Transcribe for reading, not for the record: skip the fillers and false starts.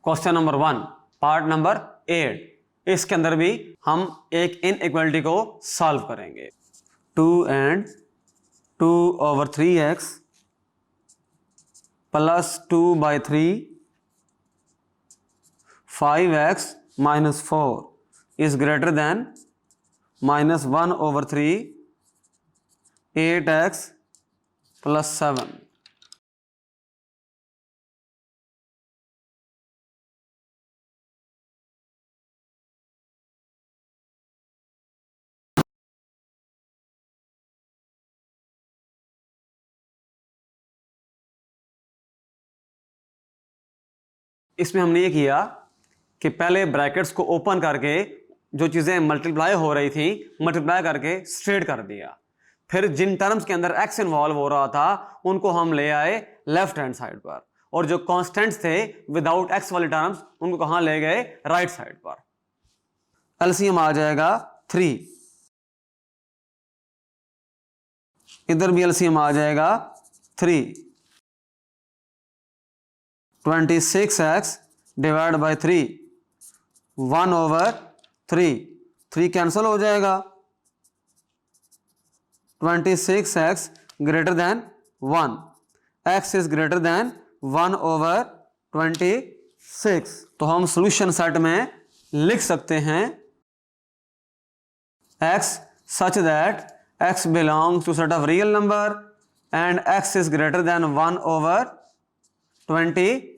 Question number 1 part number 8, इसके अंदर भी हम एक इनइक्वालिटी को सॉल्व करेंगे। 2 and 2/3x plus 2/3 5x minus 4 is greater than minus 1/3 8x plus 7। इसमें हमने ये किया कि पहले ब्रैकेट्स को ओपन करके जो चीज़ें मल्टीप्लाई हो रही थी मल्टीप्लाई करके स्ट्रेट कर दिया। फिर जिन टर्म्स के अंदर x इन्वॉल्व हो रहा था उनको हम ले आए लेफ्ट हैंड साइड पर, और जो कांस्टेंट्स थे विदाउट x वाले टर्म्स उनको कहां ले गए, राइट साइड पर। एलसीएम आ जाएगा 3, इधर भी एलसीएम आ जाएगा 3। 26x डिवाइड बाई 3 1/3 3 कैंसिल हो जाएगा। 26x greater than 1, x is greater than 1/26। तो हम सॉल्यूशन सेट में लिख सकते हैं x such that x belongs to set of real number and x is greater than 1/26।